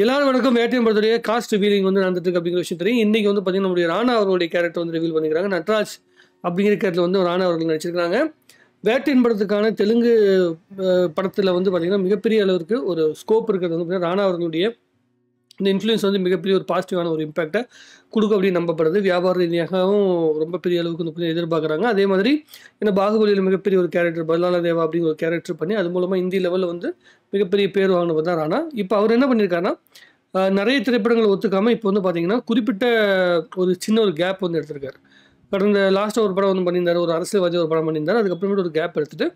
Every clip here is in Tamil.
எல்லாரும் வணக்கம். வேட்டையன் படத்துடைய காஸ்ட் ரிவீலிங் வந்து நடந்துட்டு இருக்கு அப்படிங்கிற விஷயம் தெரியும். இன்னைக்கு வந்து பார்த்தீங்கன்னா நம்முடைய ராணா அவர்களுடைய கேரக்டர் வந்து ரிவீல் பண்ணிக்கிறாங்க. நட்ராஜ் அப்படிங்கிற கேரக்டர் வந்து ராணா அவர்கள் நடிச்சிருக்காங்க. வேட்டையன் படத்துக்கான தெலுங்கு படத்தில் வந்து பார்த்தீங்கன்னா மிகப்பெரிய அளவிற்கு ஒரு ஸ்கோப் இருக்கிறது வந்து பார்த்தீங்கன்னா ராணா அவர்களுடைய இந்த இன்ஃப்ளூயன்ஸ் வந்து மிகப்பெரிய ஒரு பாசிட்டிவான ஒரு இம்பாக்டை கொடுக்கும் அப்படின்னு நம்பப்படுது. வியாபார ரீதியாகவும் ரொம்ப பெரிய அளவுக்கு வந்து எதிர்பார்க்குறாங்க. அதே மாதிரி ஏன்னா பாகுபலியில் மிகப்பெரிய ஒரு கேரக்டர் பல்லால தேவா அப்படிங்கிற ஒரு கேரக்டர் பண்ணி அது மூலமாக இந்திய லெவலில் வந்து மிகப்பெரிய பேர் வாங்கினவர் தான் ராணா. இப்போ அவர் என்ன பண்ணியிருக்காருன்னா நிறைய திரைப்படங்களை ஒத்துக்காமல் இப்போ வந்து பார்த்தீங்கன்னா குறிப்பிட்ட ஒரு சின்ன ஒரு கேப் வந்து எடுத்திருக்காரு. கடந்த லாஸ்ட்டாக ஒரு படம் வந்து பண்ணியிருந்தார், ஒரு அரசியல்வாதி ஒரு படம் பண்ணியிருந்தார். அதுக்கப்புறமேட்டு ஒரு கேப் எடுத்துட்டு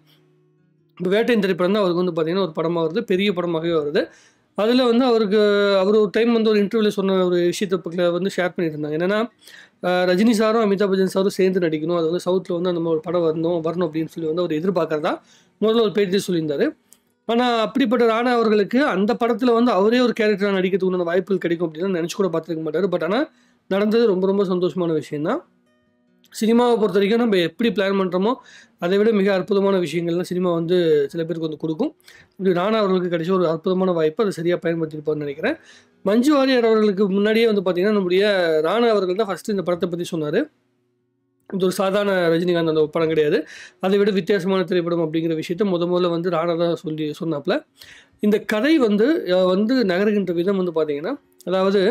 இப்போ வேட்டையின் திரைப்படம் தான் அவருக்கு வந்து பார்த்தீங்கன்னா ஒரு படமாக வருது, பெரிய படமாகவே வருது. அதில் வந்து அவர் ஒரு டைம் வந்து ஒரு இன்டர்வியூவில் சொன்ன ஒரு விஷயத்தை வந்து ஷேர் பண்ணிட்டு இருந்தாங்க. என்னென்னா ரஜினி சாரும் அமிதாப் பச்சன் சாரும் சேர்ந்து நடிக்கணும், அது வந்து சவுத்தில் வந்து அந்த ஒரு படம் வரணும் அப்படின்னு சொல்லி வந்து அவர் எதிர்பார்க்கறதா முதல்ல ஒரு பேட்டி சொல்லியிருந்தார். ஆனால் அப்படிப்பட்ட ராணா அவர்களுக்கு அந்த படத்தில் வந்து அவரே ஒரு கேரக்டராக நடிக்கிறதுக்கு உண்டான வாய்ப்புகள் கிடைக்கும் அப்படின்னு நினச்சி கூட பார்த்துருக்க மாட்டார். பட் ஆனால் நடந்தது ரொம்ப ரொம்ப சந்தோஷமான விஷயம்தான். சினிமாவை பொறுத்த வரைக்கும் நம்ம எப்படி பிளான் பண்ணுறோமோ அதை விட மிக அற்புதமான விஷயங்கள்லாம் சினிமா வந்து சில பேருக்கு வந்து கொடுக்கும். இப்படி ராணா அவர்களுக்கு கிடைச்ச ஒரு அற்புதமான வாய்ப்பு, அதை சரியாக பயன்படுத்தியிருப்பார்னு நினைக்கிறேன். மஞ்சு வாரியர் அவர்களுக்கு முன்னாடியே வந்து பார்த்திங்கன்னா நம்முடைய ராணா அவர்கள் தான் ஃபஸ்ட்டு இந்த படத்தை பற்றி சொன்னார். இது ஒரு சாதாரண ரஜினிகாந்த் அந்த படம் கிடையாது, அதை விட வித்தியாசமான திரைப்படம் அப்படிங்கிற விஷயத்த முதல்ல வந்து ராணா தான் சொன்னாப்புல. இந்த கதை வந்து நகருகின்ற விதம் வந்து பார்த்திங்கன்னா, அதாவது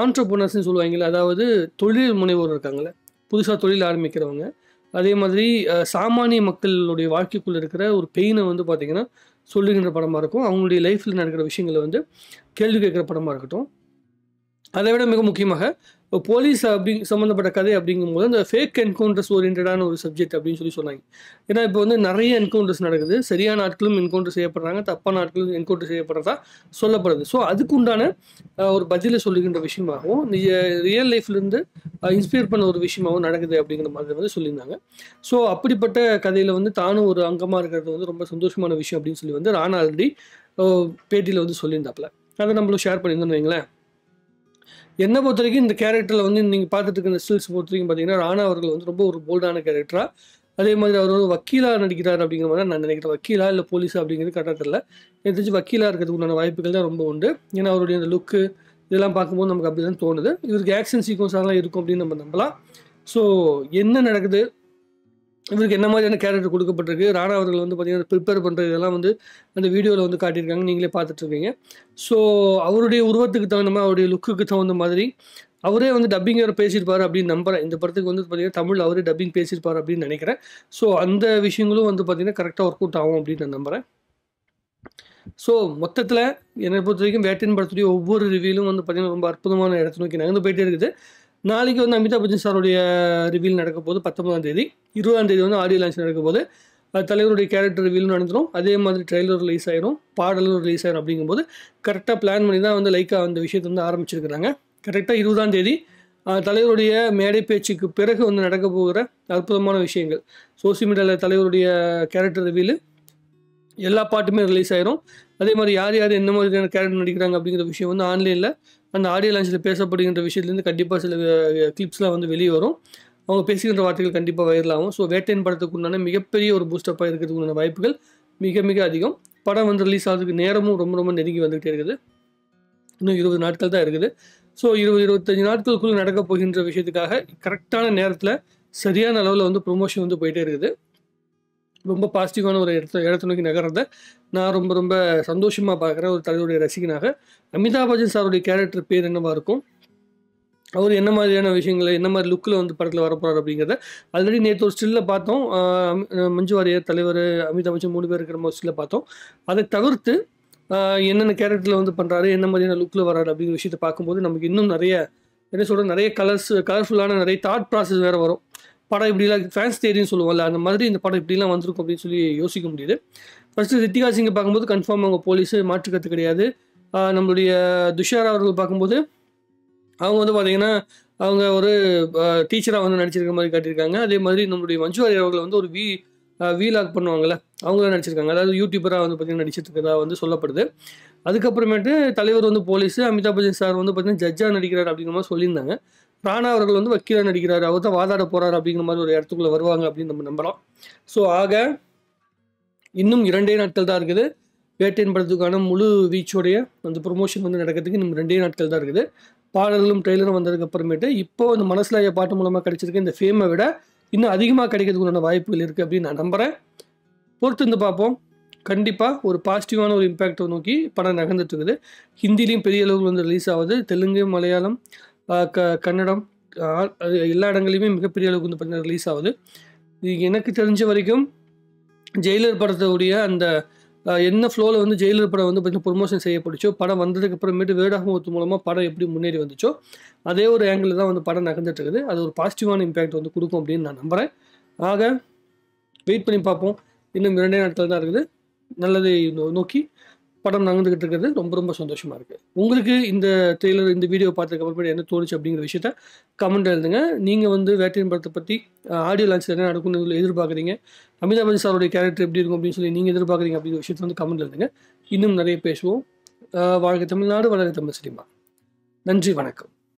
ஆண்டர்ப்ரனர்ஸ்ன்னு சொல்லுவாங்கல்ல, அதாவது தொழில் முனைவோர் இருக்காங்களே, புதுசாக தொழில் ஆரம்பிக்கிறவங்க, அதே மாதிரி சாமானிய மக்களுடைய வாழ்க்கைக்குள்ளே இருக்கிற ஒரு பெயினை வந்து பார்த்திங்கன்னா சொல்லுகின்ற படமாக இருக்கும். அவங்களுடைய லைஃப்பில் நடக்கிற விஷயங்களை வந்து கேள்வி கேட்குற படமாக இருக்கட்டும். அதை விட மிக முக்கியமாக போலீஸ் சம்மந்தப்பட்ட கதை அப்படிங்கும்போது அந்த ஃபேக் என்கவுண்டர்ஸ் ஓரியன்டான ஒரு சப்ஜெக்ட் அப்படின்னு சொல்லி சொன்னாங்க. ஏன்னா இப்போ வந்து நிறைய என்கவுண்டர்ஸ் நடக்குது, சரியான ஆட்களும் என்கவுண்டர் செய்யப்படுறாங்க, தப்பான ஆட்களும் என்கவுண்டர் செய்யப்படுறதா சொல்லப்படுது. ஸோ அதுக்கு உண்டான ஒரு பதிலை சொல்லுகின்ற விஷயமாகவும் ரியல் லைஃப்லேருந்து இன்ஸ்பயர் பண்ண ஒரு விஷயமாகவும் நடக்குது அப்படிங்கிற மாதிரி வந்து சொல்லியிருந்தாங்க. ஸோ அப்படிப்பட்ட கதையில் வந்து தானும் ஒரு அங்கமாக இருக்கிறது வந்து ரொம்ப சந்தோஷமான விஷயம் அப்படின்னு சொல்லி வந்து ராணா ஆல்ரெடி பேட்டியில் வந்து சொல்லியிருந்தாப்புல. அதை நம்மளும் ஷேர் பண்ணியிருந்தோம்னு வைங்களேன். என்னை பொறுத்த வரைக்கும் இந்த கேரக்டரில் வந்து நீங்கள் பார்த்துட்டு இருக்க இந்த ஸ்டில்ஸ் பொறுத்த வரைக்கும் பார்த்தீங்கன்னா ராணா அவர்கள் வந்து ரொம்ப ஒரு போல்டான கேரக்டராக, அதே மாதிரி அவர் வந்து வக்கீலாக நடிக்கிறார் அப்படிங்கிற மாதிரி நான் நினைக்கிறேன். வக்கீலா இல்லை போலீஸா அப்படிங்கிறது கரெக்டாக தெரியல. எனக்கு தெரிஞ்சு வக்கீலாக இருக்கிறதுக்கு உண்டான வாய்ப்புகள் தான் ரொம்ப உண்டு. ஏன்னா அவருடைய அந்த லுக்கு இதெல்லாம் பார்க்கும்போது நமக்கு அப்படி தான் தோணுது. இவருக்கு ஆக்ஷன் சீக்வன்ஸாலாம் இருக்கும் அப்படின்னு நம்ம நம்பலாம். ஸோ என்ன நடக்குது, இவருக்கு என்ன மாதிரியான கேரக்டர் கொடுக்கப்பட்டிருக்கு, ராணா அவர்கள் வந்து பார்த்திங்கன்னா ப்ரிப்பேர் பண்ணுறது இதெல்லாம் வந்து அந்த வீடியோவில் வந்து காட்டியிருக்காங்க, நீங்களே பார்த்துட்ருக்கீங்க. ஸோ அவருடைய உருவத்துக்கு தகுந்த மாதிரி, அவருடைய லுக்குக்கு தகுந்த மாதிரி அவரே வந்து டப்பிங் வேறு பேசியிருப்பார் அப்படின்னு நம்புகிறேன். இந்த படத்துக்கு வந்து பார்த்திங்கன்னா தமிழ் அவரே டப்பிங் பேசியிருப்பார் அப்படின்னு நினைக்கிறேன். ஸோ அந்த விஷயங்களும் வந்து பார்த்திங்கன்னா கரெக்டாக ஒர்க் அவுட் ஆகும் அப்படின்னு நான் நம்புகிறேன். ஸோ மொத்தத்தில் என்னை பொறுத்த வரைக்கும் வேட்டையின் படத்துடைய ஒவ்வொரு ரிவியூலும் வந்து பார்த்திங்கன்னா ரொம்ப அற்புதமான இடத்தை நோக்கி நகர்ந்து போயிட்டே இருக்குது. நாளைக்கு வந்து அமிதாப் பச்சன் சாருடைய ரிவீல் நடக்க போது 19ஆம் தேதி, 20ஆம் தேதி வந்து ஆடியோ லான்ச் நடக்க போது தலைவருடைய கேரக்டர் ரிவீலும் நடந்துடும். அதே மாதிரி ட்ரெய்லர் ரிலீஸ் ஆயிரும், பாடலும் ரிலீஸ் ஆயிரும். அப்படிங்கும்போது கரெக்டாக பிளான் பண்ணி தான் வந்து லைக்காக அந்த விஷயத்தை வந்து ஆரம்பிச்சிருக்கிறாங்க. கரெக்டாக 20ஆம் தேதி தலைவருடைய மேடை பேச்சுக்கு பிறகு வந்து நடக்க போகிற அற்புதமான விஷயங்கள், சோசியல் மீடியாவில் தலைவருடைய கேரக்டர் ரிவீலு எல்லா பாட்டுமே ரிலீஸ் ஆயிரும். அதே மாதிரி யார் யார் என்ன மாதிரியான கேரக்டர் நடிக்கிறாங்க அப்படிங்கிற விஷயம் வந்து ஆன்லைனில் அந்த ஆடியோ லான்ச்சில் பேசப்படுகின்ற விஷயத்துலேருந்து கண்டிப்பாக சில கிளிப்ஸ்லாம் வந்து வெளியே வரும். அவங்க பேசுகின்ற வார்த்தைகள் கண்டிப்பாக வைரல் ஆகும். ஸோ வேட்டையின் படத்துக்கு உண்டான மிகப்பெரிய ஒரு பூஸ்டப்பாக இருக்கிறதுக்கு உண்டான வாய்ப்புகள் மிக மிக அதிகம். படம் வந்து ரிலீஸ் ஆகிறதுக்கு நேரமும் ரொம்ப ரொம்ப நெருங்கி வந்துகிட்டே இருக்குது. இன்னும் 20 நாட்கள் தான் இருக்குது. ஸோ 20-25 நாட்களுக்குள்ளே நடக்க போகின்ற விஷயத்துக்காக கரெக்டான நேரத்தில் சரியான அளவில் வந்து ப்ரொமோஷன் வந்து போயிட்டே இருக்குது. ரொம்ப பாசிட்டிவான ஒரு இடத்த நோக்கி நகர்றத நான் ரொம்ப ரொம்ப சந்தோஷமாக பார்க்குறேன். ஒரு தலைவருடைய ரசிகனாக அமிதாப் பச்சன் சாருடைய கேரக்டர் பேர் என்னவாக இருக்கும், அவர் என்ன மாதிரியான விஷயங்களை என்ன மாதிரி லுக்கில் வந்து படத்தில் வரப்போகிறார் அப்படிங்கிறத ஆல்ரெடி நேற்று ஒரு ஸ்டில்லில் பார்த்தோம். மஞ்சு வாரியர், தலைவர், அமிதாப் பச்சன் 3 பேர் இருக்கிற மாதிரி ஸ்டில்லில் பார்த்தோம். அதை தவிர்த்து என்னென்ன கேரக்டரில் வந்து பண்ணுறாரு, என்ன மாதிரியான லுக்கில் வர்றாரு அப்படிங்கிற விஷயத்தை பார்க்கும்போது நமக்கு இன்னும் நிறைய என்ன சொல்கிற நிறைய கலர்ஃபுல்லான நிறைய தாட் ப்ராசஸ் வேறு வரும். படம் இப்படிலாம் ஃபேன்ஸ் தேரின்னு சொல்லுவோம்ல, அந்த மாதிரி இந்த படம் இப்படிலாம் வந்திருக்கும் அப்படின்னு சொல்லி யோசிக்க முடியுது. ஃபஸ்ட்டு ரித்திகா சிங்கை பார்க்கும்போது கன்ஃபார்ம் அவங்க போலீஸு, மாற்றுக்கருத்து கிடையாது. நம்மளுடைய துஷாரா அவர்கள் பார்க்கும்போது அவங்க வந்து பார்த்திங்கன்னா அவங்க ஒரு டீச்சராக வந்து நடிச்சிருக்க மாதிரி காட்டியிருக்காங்க. அதே மாதிரி நம்மளுடைய மஞ்சு வாரியர் அவர்கள் வந்து ஒரு வீலாக் பண்ணுவாங்கள்ல, அவங்களாம் நடிச்சிருக்காங்க. அதாவது யூடியூபராக வந்து பார்த்திங்கன்னா நடிச்சிட்டு இருக்கதா வந்து சொல்லப்படுது. அதுக்கப்புறமேட்டு தலைவர் வந்து போலீஸு, அமிதாப் பச்சன் சார் வந்து பார்த்திங்கன்னா ஜட்ஜாக நடிக்கிறார் அப்படிங்கிற மாதிரி சொல்லியிருந்தாங்க. ராணா அவர்கள் வந்து வக்கீலாக நடிக்கிறார், அவர் தான் வாதாட போகிறார் அப்படிங்கிற மாதிரி ஒரு இடத்துக்குள்ளே வருவாங்க அப்படின்னு நம்ம நம்பலாம். ஸோ ஆக இன்னும் 2 நாட்கள் தான் இருக்குது. வேட்டையின் படத்துக்கான முழு வீச்சோடைய அந்த ப்ரொமோஷன் வந்து நடக்கிறதுக்கு இன்னும் 2 நாட்கள் தான் இருக்குது. பாடல்களும் ட்ரெய்லரும் வந்ததுக்கு அப்புறமேட்டு இப்போ இந்த மனசுல ஐயா பாட்டு மூலமாக கிடைச்சிருக்க இந்த ஃபேமை விட இன்னும் அதிகமாக கிடைக்கிறதுக்குண்டான வாய்ப்புகள் இருக்குது அப்படின்னு நான் நம்புகிறேன். பொறுத்து இருந்து பார்ப்போம். கண்டிப்பாக ஒரு பாசிட்டிவான ஒரு இம்பேக்டை நோக்கி படம் நகர்ந்துட்டு இருக்குது. ஹிந்திலையும் பெரிய அளவுக்கு வந்து ரிலீஸ் ஆகுது. தெலுங்கு, மலையாளம், கன்னடம் எல்லா இடங்களையுமே மிகப்பெரிய அளவுக்கு வந்து பார்த்தீங்கன்னா ரிலீஸ் ஆகுது. இது எனக்கு தெரிஞ்ச வரைக்கும் ஜெயிலர் படத்துடைய அந்த என்ன ஃப்ளோவில் வந்து ஜெயிலர் படம் வந்து பார்த்தீங்கன்னா ப்ரொமோஷன் செய்யப்பட்டுச்சோ, படம் வந்ததுக்கு அப்புறமேட்டு வேர்ட் ஆஃப் மவுத் மூலமாக படம் எப்படி முன்னேறி வந்துச்சோ அதே ஒரு ஆங்கிள் தான் வந்து படம் நகர்ந்துட்டு இருக்குது. அது ஒரு பாசிட்டிவான இம்பேக்ட் வந்து கொடுக்கும் அப்படின்னு நான் நம்புகிறேன். ஆக வெயிட் பண்ணி பார்ப்போம். இன்னும் 2 நாட்கள் தான் இருக்குது. நல்லதை நோக்கி படம் நகர்ந்துக்கிட்டு இருக்கிறது ரொம்ப ரொம்ப சந்தோஷமாக இருக்குது. உங்களுக்கு இந்த ட்ரெய்லர் இந்த வீடியோ பார்த்ததுக்கு அப்புறமேட்டு என்ன தோணுச்சு அப்படிங்கிற விஷயத்த கமெண்ட் எழுதுங்க. நீங்கள் வந்து வேட்டையின் படத்தை பற்றி ஆடியோ லான்ச்சில் என்ன நடக்கும்னு எதிர்பார்க்குறீங்க, அமிதாப் பச்சன் சாரோடைய கேரக்டர் எப்படி இருக்கும் அப்படின்னு சொல்லி நீங்கள் எதிர்பார்க்குறீங்க அப்படிங்கிற விஷயத்தை வந்து கமெண்ட் எழுதுங்க. இன்னும் நிறைய பேசுவோம். வாழ்க தமிழ்நாடு, வளர்க தமிழ் சினிமா. நன்றி, வணக்கம்.